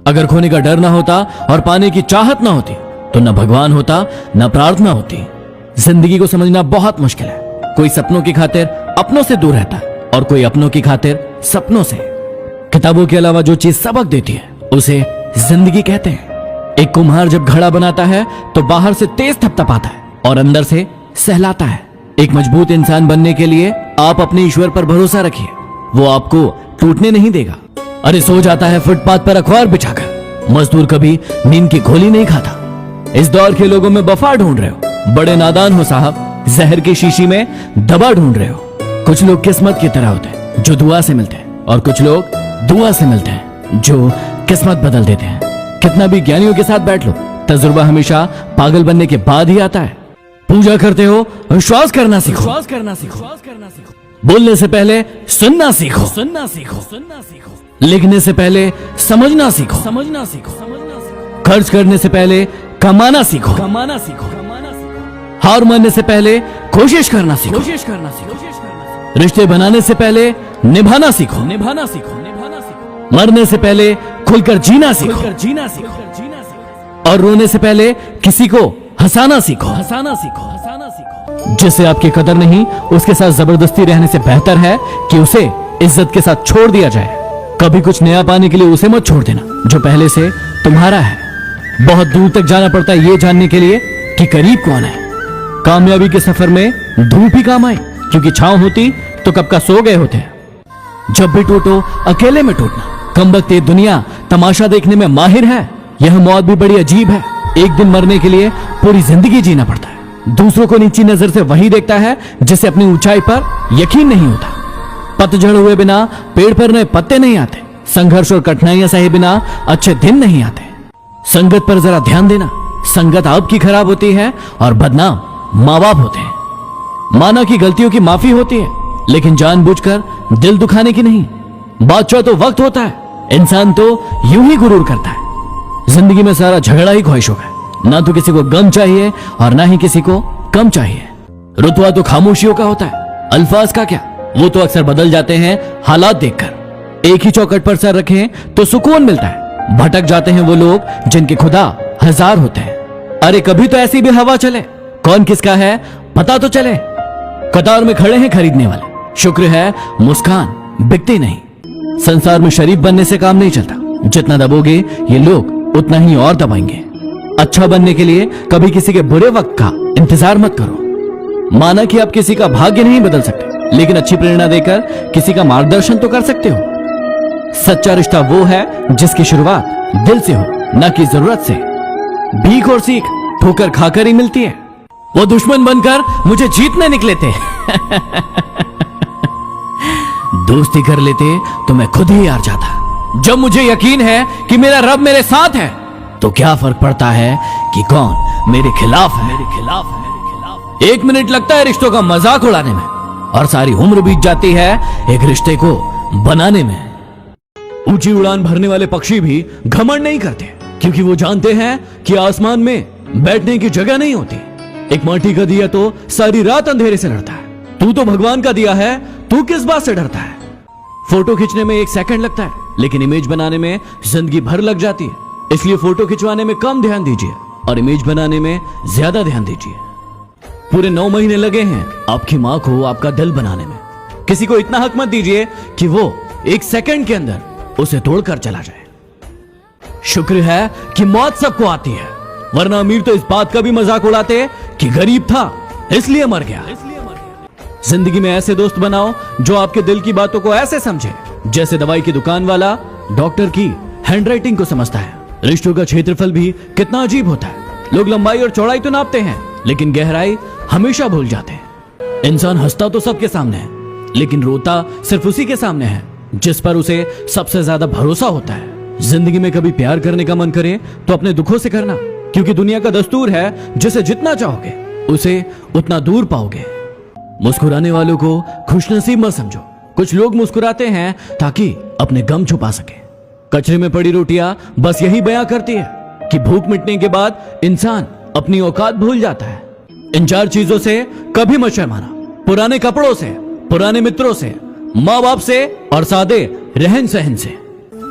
अगर खोने का डर ना होता और पाने की चाहत ना होती तो न भगवान होता न प्रार्थना होती। जिंदगी को समझना बहुत मुश्किल है। कोई सपनों की खातिर अपनों से दूर रहता है और कोई अपनों की खातिर सपनों से। किताबों के अलावा जो चीज सबक देती है उसे जिंदगी कहते हैं। एक कुम्हार जब घड़ा बनाता है तो बाहर से तेज थपथपाता है और अंदर से सहलाता है। एक मजबूत इंसान बनने के लिए आप अपने ईश्वर पर भरोसा रखिए, वो आपको टूटने नहीं देगा। अरे सो जाता है फुटपाथ पर अखबार बिछाकर, मजदूर कभी नींद की गोली नहीं खाता। इस दौर के लोगों में वफा ढूंढ रहे हो, बड़े नादान हो साहब, जहर की शीशी में दवा ढूंढ रहे हो। कुछ लोग किस्मत की तरह होते हैं जो दुआ से मिलते हैं और कुछ लोग दुआ से मिलते हैं जो किस्मत बदल देते हैं। कितना भी ज्ञानियों के साथ बैठ लो, तजुर्बा हमेशा पागल बनने के बाद ही आता है। पूजा करते हो, विश्वास करना सीखो, विश्वास करना सीखो, विश्वास करना सीखो। बोलने से पहले सुनना सीखो, सुनना सीखो, सुनना सीखो। लिखने से पहले समझना सीखो, समझना सीखो, समझना सीखो। खर्च करने से पहले कमाना सीखो, कमाना सीखो, कमाना सीखो। हार मानने से पहले कोशिश करना सीखो, कोशिश करना सीखो, कोशिश करना सीखो। रिश्ते बनाने से पहले निभाना सीखो, निभाना सीखो, निभाना सीखो। मरने से पहले खुलकर जीना सीखो, खुलकर जीना सीखो, जीना सीखो। और रोने से पहले किसी को हंसाना सीखो, हंसाना सीखो, हंसाना सीखो। जिससे आपकी कदर नहीं, उसके साथ जबरदस्ती रहने से बेहतर है कि उसे इज्जत के साथ छोड़ दिया जाए। कभी कुछ नया पाने के लिए उसे मत छोड़ देना जो पहले से तुम्हारा है। बहुत दूर तक जाना पड़ता है ये जानने के लिए कि करीब कौन है। कामयाबी के सफर में धूप ही काम आए, क्योंकि छांव होती तो कब का सो गए होते। जब भी टूटो अकेले में टूटना। कमबख्त ये दुनिया तमाशा देखने में माहिर है। यह मौत भी बड़ी अजीब है। एक दिन मरने के लिए पूरी जिंदगी जीना पड़ता है। दूसरों को नीची नजर से वही देखता है जिसे अपनी ऊंचाई पर यकीन नहीं होता। पतझड़ हुए बिना पेड़ पर नए पत्ते नहीं आते। संघर्ष और कठिनाइयां सहे बिना अच्छे दिन नहीं आते। संगत पर जरा ध्यान देना। संगत आपकी खराब होती है और बदनाम माँ बाप होते हैं। माना कि गलतियों की माफी होती है, लेकिन जानबूझकर दिल दुखाने की नहीं। बादशाह तो वक्त होता है, इंसान तो यूं ही गुरूर करता है। जिंदगी में सारा झगड़ा ही ख्वाहिश होगा। ना तो किसी को गम चाहिए और ना ही किसी को कम चाहिए। रुतबा तो खामोशियों का होता है, अल्फाज का क्या, वो तो अक्सर बदल जाते हैं हालात देखकर। एक ही चौखट पर सर रखें तो सुकून मिलता है। भटक जाते हैं वो लोग जिनके खुदा हजार होते हैं। अरे कभी तो ऐसी भी हवा चले, कौन किसका है पता तो चले। कतार में खड़े हैं खरीदने वाले, शुक्र है मुस्कान बिकती नहीं। संसार में शरीफ बनने से काम नहीं चलता। जितना दबोगे ये लोग उतना ही और दबाएंगे। अच्छा बनने के लिए कभी किसी के बुरे वक्त का इंतजार मत करो। माना कि आप किसी का भाग्य नहीं बदल सकते, लेकिन अच्छी प्रेरणा देकर किसी का मार्गदर्शन तो कर सकते हो। सच्चा रिश्ता वो है जिसकी शुरुआत दिल से हो, ना कि जरूरत से। भीख और सीख ठोकर खाकर ही मिलती है। वो दुश्मन बनकर मुझे जीतने निकले थे दोस्ती कर लेते तो मैं खुद ही हार जाता। जब मुझे यकीन है कि मेरा रब मेरे साथ है तो क्या फर्क पड़ता है कि कौन मेरे खिलाफ है, मेरे खिलाफ है, मेरे खिलाफ है। 1 मिनट लगता है रिश्तों का मजाक उड़ाने में और सारी उम्र बीत जाती है एक रिश्ते को बनाने में। ऊंची उड़ान भरने वाले पक्षी भी घमंड नहीं करते, क्योंकि वो जानते हैं कि आसमान में बैठने की जगह नहीं होती। एक माटी का दिया तो सारी रात अंधेरे से लड़ता है। तू तो भगवान का दिया है, तू किस बात से डरता है। फोटो खींचने में 1 सेकंड लगता है, लेकिन इमेज बनाने में जिंदगी भर लग जाती है। इसलिए फोटो खिंचवाने में कम ध्यान दीजिए और इमेज बनाने में ज्यादा ध्यान दीजिए। पूरे 9 महीने लगे हैं आपकी माँ को आपका दिल बनाने में। किसी को इतना हक मत दीजिए कि वो 1 सेकंड के अंदर उसे तोड़कर चला जाए। शुक्र है कि मौत सबको आती है, वरना अमीर तो इस बात का भी मजाक उड़ाते कि गरीब था इसलिए मर गया। जिंदगी में ऐसे दोस्त बनाओ जो आपके दिल की बातों को ऐसे समझे जैसे दवाई की दुकान वाला डॉक्टर की हैंडराइटिंग को समझता है। रिश्तों का क्षेत्रफल भी कितना अजीब होता है। लोग लंबाई और चौड़ाई तो नापते हैं, लेकिन गहराई हमेशा भूल जाते हैं। इंसान हंसता तो सबके सामने है, लेकिन रोता सिर्फ उसी के सामने है जिस पर उसे सबसे ज्यादा भरोसा होता है। जिंदगी में कभी प्यार करने का मन करे तो अपने दुखों से करना, क्योंकि दुनिया का दस्तूर है जिसे जितना चाहोगे उसे उतना दूर पाओगे। मुस्कुराने वालों को खुशनसीब मत समझो। कुछ लोग मुस्कुराते हैं ताकि अपने गम छुपा सके। कचरे में पड़ी रोटियां बस यही बयां करती है कि भूख मिटने के बाद इंसान अपनी औकात भूल जाता है। इन 4 चीजों से कभी मत शर्माना। पुराने कपड़ों से, पुराने मित्रों से, माँ बाप से और सादे रहन सहन से।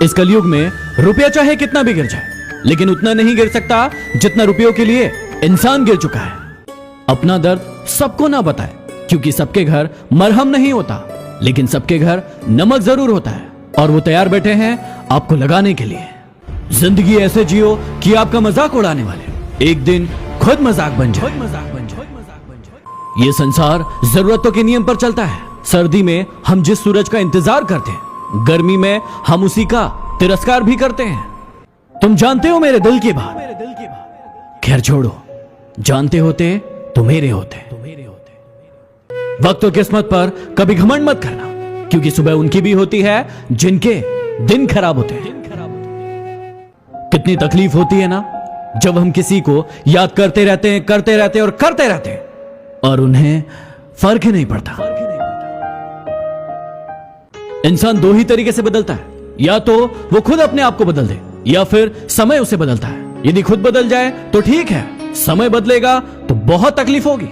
इस कलयुग में रुपया चाहे कितना भी गिर जाए, लेकिन उतना नहीं गिर सकता जितना रुपयों के लिए इंसान गिर चुका है। अपना दर्द सबको ना बताए, क्योंकि सबके घर मरहम नहीं होता, लेकिन सबके घर नमक जरूर होता है, और वो तैयार बैठे हैं आपको लगाने के लिए। जिंदगी ऐसे जियो कि आपका मजाक उड़ाने वाले एक दिन खुद मजाक बन जाए। ये संसार जरूरतों के नियम पर चलता है। सर्दी में हम जिस सूरज का इंतजार करते हैं, गर्मी में हम उसी का तिरस्कार भी करते हैं। तुम जानते हो मेरे दिल की बात, खैर छोड़ो, जानते होते तो मेरे होते। वक्त और किस्मत पर कभी घमंड मत करना, क्योंकि सुबह उनकी भी होती है जिनके दिन खराब होते हैं। कितनी तकलीफ होती है ना जब हम किसी को याद करते रहते हैं और करते रहते हैं, और उन्हें फर्क ही नहीं पड़ता। इंसान दो ही तरीके से बदलता है, या तो वो खुद अपने आप को बदल दे, या फिर समय उसे बदलता है। यदि खुद बदल जाए तो ठीक है, समय बदलेगा तो बहुत तकलीफ होगी।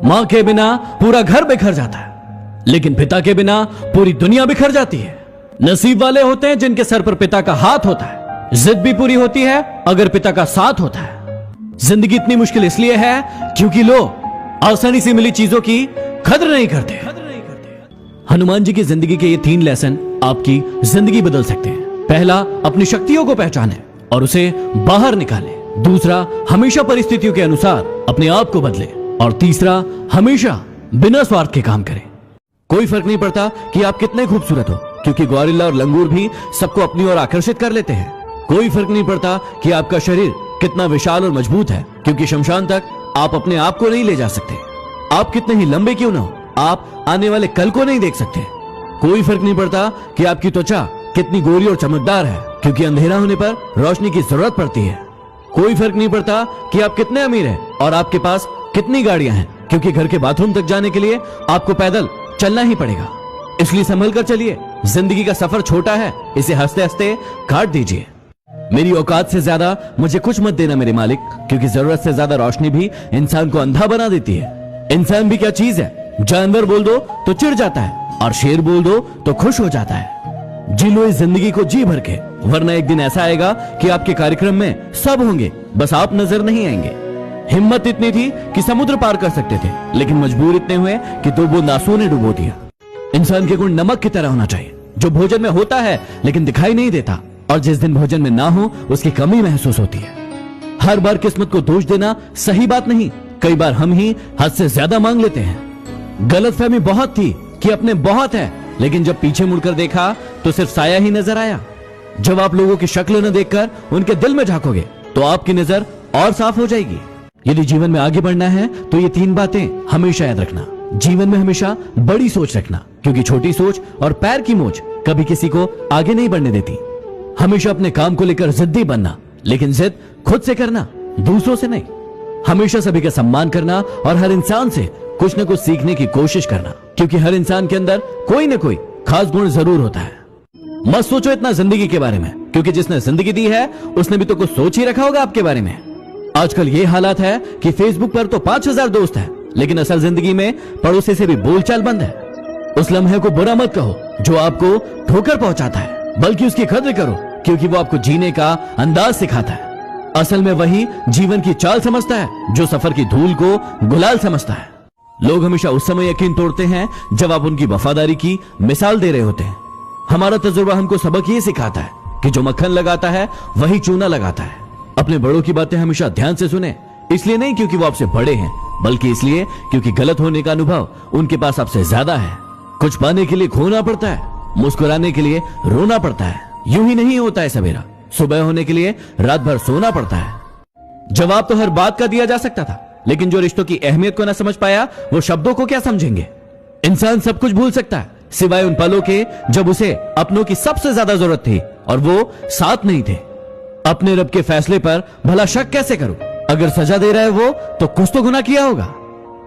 मां के बिना पूरा घर बिखर जाता है, लेकिन पिता के बिना पूरी दुनिया बिखर जाती है। नसीब वाले होते हैं जिनके सर पर पिता का हाथ होता है। जिद भी पूरी होती है अगर पिता का साथ होता है। जिंदगी इतनी मुश्किल इसलिए है क्योंकि लोग आसानी से मिली चीजों की कदर नहीं करते। हनुमान जी की जिंदगी के ये 3 लेसन आपकी जिंदगी बदल सकते हैं। पहला, अपनी शक्तियों को पहचाने और उसे बाहर निकाले। दूसरा, हमेशा परिस्थितियों के अनुसार अपने आप को बदले। और तीसरा, हमेशा बिना स्वार्थ के काम करें। कोई फर्क नहीं पड़ता कि आप कितने खूबसूरत हो, क्योंकि गोरिल्ला और लंगूर भी सबको अपनी ओर आकर्षित कर लेते हैं। कोई फर्क नहीं पड़ता कि आपका शरीर कितना विशाल और मजबूत है, क्योंकि शमशान तक आप अपने आप को नहीं ले जा सकते। आप कितने ही लंबे क्यों ना हो, आप आने वाले कल को नहीं देख सकते। कोई फर्क नहीं पड़ता कि आपकी त्वचा कितनी गोरी और चमकदार है, क्योंकि अंधेरा होने पर रोशनी की जरूरत पड़ती है। कोई फर्क नहीं पड़ता कि आप कितने अमीर हैं और आपके पास कितनी गाड़ियां हैं, क्योंकि घर के बाथरूम तक जाने के लिए आपको पैदल चलना ही पड़ेगा। इसलिए संभल कर चलिए, जिंदगी का सफर छोटा है, इसे हंसते हंसते काट दीजिए। मेरी औकात से ज्यादा मुझे कुछ मत देना मेरे मालिक, क्योंकि जरूरत से ज्यादा रोशनी भी इंसान को अंधा बना देती है। इंसान भी क्या चीज है, जानवर बोल दो तो चिढ़ जाता है, और शेर बोल दो तो खुश हो जाता है। जी लो इस जिंदगी को जी भर के, वरना एक दिन ऐसा आएगा कि आपके कार्यक्रम में सब होंगे, बस आप नजर नहीं आएंगे। हिम्मत इतनी थी कि समुद्र पार कर सकते थे, लेकिन मजबूर इतने हुए कि 2 बूंद आंसुओं ने डुबो दिया। इंसान के गुण नमक की तरह होना चाहिए, जो भोजन में होता है लेकिन दिखाई नहीं देता, और जिस दिन भोजन में ना हो उसकी कमी महसूस होती है। हर बार किस्मत को दोष देना सही बात नहीं, कई बार हम ही हद से ज्यादा मांग लेते हैं। गलतफहमी बहुत थी कि अपने बहुत है, लेकिन जब पीछे मुड़कर देखा तो सिर्फ साया ही नजर आया। जब आप लोगों की शक्ल न देखकर उनके दिल में झांकोगे तो आपकी नजर और साफ हो जाएगी। यदि जीवन में आगे बढ़ना है तो ये 3 बातें हमेशा याद रखना। जीवन में हमेशा बड़ी सोच रखना, क्योंकि छोटी सोच और पैर की मोच कभी किसी को आगे नहीं बढ़ने देती। हमेशा अपने काम को लेकर जिद्दी बनना, लेकिन जिद खुद से करना, दूसरों से नहीं। हमेशा सभी का सम्मान करना और हर इंसान से कुछ न कुछ सीखने की कोशिश करना, क्योंकि हर इंसान के अंदर कोई न कोई खास गुण जरूर होता है। मत सोचो इतना जिंदगी के बारे में, क्योंकि जिसने जिंदगी दी है उसने भी तो कुछ सोच ही रखा होगा आपके बारे में। आजकल ये हालात है कि फेसबुक पर तो 5000 दोस्त हैं, लेकिन असल जिंदगी में पड़ोसी से भी बोलचाल बंद है। उस लम्हे को बुरा मत कहो जो आपको ठोकर पहुंचाता है, बल्कि उसकी कद्र करो, क्योंकि वो आपको जीने का अंदाज सिखाता है। असल में वही जीवन की चाल समझता है जो सफर की धूल को गुलाल समझता है। लोग हमेशा उस समय यकीन तोड़ते हैं जब आप उनकी वफादारी की मिसाल दे रहे होते हैं। हमारा तजुर्बा हमको सबक ये सिखाता है कि जो मक्खन लगाता है वही चूना लगाता है। अपने बड़ों की बातें हमेशा ध्यान से सुने, इसलिए नहीं क्योंकि वो आपसे बड़े हैं, बल्कि इसलिए क्योंकि गलत होने का अनुभव उनके पास आपसे ज्यादा है। कुछ पाने के लिए खोना पड़ता है, मुस्कुराने के लिए रोना पड़ता है। यूं ही नहीं होता है सवेरा, सुबह होने के लिए रात भर सोना पड़ता है। जवाब तो हर बात का दिया जा सकता था, लेकिन जो रिश्तों की अहमियत को ना समझ पाया वो शब्दों को क्या समझेंगे। इंसान सब कुछ भूल सकता है सिवाय उन पलों के जब उसे अपनों की सबसे ज्यादा जरूरत थी और वो साथ नहीं थे। अपने रब के फैसले पर भला शक कैसे करूं? अगर सजा दे रहा है वो तो कुछ तो गुनाह किया होगा।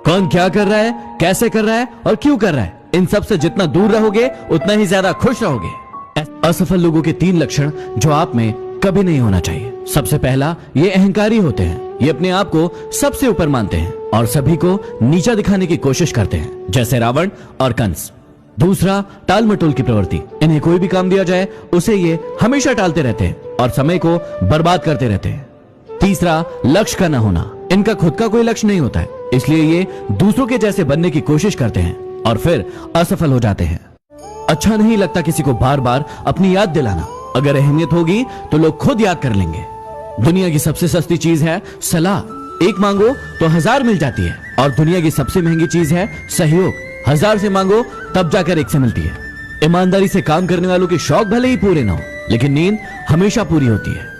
कौन क्या कर रहा है, कैसे कर रहा है और क्यों कर रहा है, इन सब से जितना दूर रहोगे उतना ही ज्यादा खुश रहोगे। असफल लोगों के 3 लक्षण जो आप में कभी नहीं होना चाहिए। सबसे पहला, ये अहंकारी होते हैं। ये अपने आप को सबसे ऊपर मानते हैं और सभी को नीचा दिखाने की कोशिश करते हैं, जैसे रावण और कंस। दूसरा, टाल मटोल की प्रवृत्ति। इन्हें कोई भी काम दिया जाए उसे ये हमेशा टालते रहते हैं और समय को बर्बाद करते रहते हैं। तीसरा, लक्ष्य का न होना। इनका खुद का कोई लक्ष्य नहीं होता है, इसलिए ये दूसरों के जैसे बनने की कोशिश करते हैं और फिर असफल हो जाते हैं। अच्छा नहीं लगता किसी को बार बार अपनी याद दिलाना। अगर अहमियत होगी तो लोग खुद याद कर लेंगे। दुनिया की सबसे सस्ती चीज है सलाह। एक मांगो तो 1000 मिल जाती है, और दुनिया की सबसे महंगी चीज है सहयोग। 1000 से मांगो तब जाकर 1 से मिलती है। ईमानदारी से काम करने वालों के शौक भले ही पूरे ना हो, लेकिन नींद हमेशा पूरी होती है।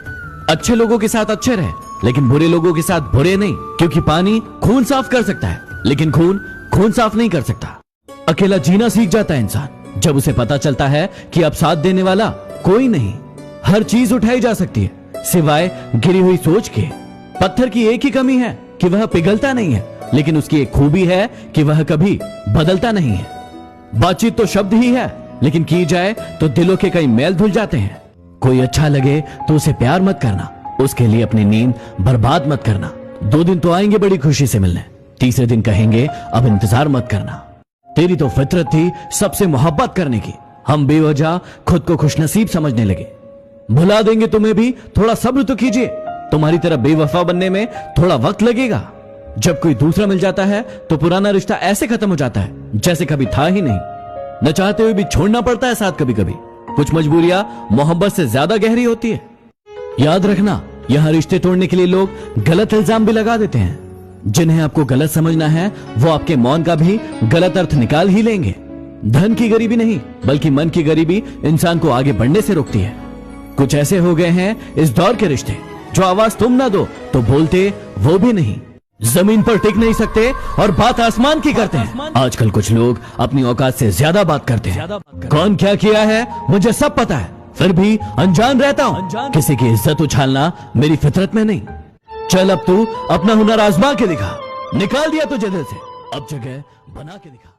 अच्छे लोगों के साथ अच्छे रहे, लेकिन बुरे लोगों के साथ बुरे नहीं, क्योंकि पानी खून साफ कर सकता है, लेकिन खून साफ नहीं कर सकता। अकेला जीना सीख जाता है इंसान जब उसे पता चलता है कि अब साथ देने वाला कोई नहीं। हर चीज उठाई जा सकती है सिवाय गिरी हुई सोच के। पत्थर की एक ही कमी है कि वह पिघलता नहीं है, लेकिन उसकी एक खूबी है कि वह कभी बदलता नहीं है। बातचीत तो शब्द ही है, लेकिन की जाए तो दिलों के कई मैल धुल जाते हैं। कोई अच्छा लगे तो उसे प्यार मत करना, उसके लिए अपनी नींद बर्बाद मत करना। 2 दिन तो आएंगे बड़ी खुशी से मिलने, तीसरे दिन कहेंगे अब इंतजार मत करना। तेरी तो फितरत थी सबसे मोहब्बत करने की, हम बेवजह खुद को खुशनसीब समझने लगे। भुला देंगे तुम्हें भी, थोड़ा सब्र तो कीजिए। तुम्हारी तरह बेवफा बनने में थोड़ा वक्त लगेगा। जब कोई दूसरा मिल जाता है तो पुराना रिश्ता ऐसे खत्म हो जाता है जैसे कभी था ही नहीं। न चाहते हुए भी छोड़ना पड़ता है साथ कभी कभी। कुछ मजबूरियां मोहब्बत से ज्यादा गहरी होती है। याद रखना, यहां रिश्ते तोड़ने के लिए लोग गलत इल्जाम भी लगा देते हैं। जिन्हें आपको गलत समझना है वो आपके मौन का भी गलत अर्थ निकाल ही लेंगे। धन की गरीबी नहीं, बल्कि मन की गरीबी इंसान को आगे बढ़ने से रोकती है। कुछ ऐसे हो गए हैं इस दौर के रिश्ते, जो आवाज तुम ना दो तो बोलते वो भी नहीं, जमीन पर टिक नहीं सकते और बात आसमान की करते हैं। आजकल कुछ लोग अपनी औकात से ज्यादा बात करते हैं। कौन क्या किया है मुझे सब पता है, फिर भी अनजान रहता हूँ। किसी की इज्जत उछालना मेरी फितरत में नहीं। चल अब तू अपना हुनर आजमा के दिखा। निकाल दिया तुझे दिल से, अब जगह बना के दिखा।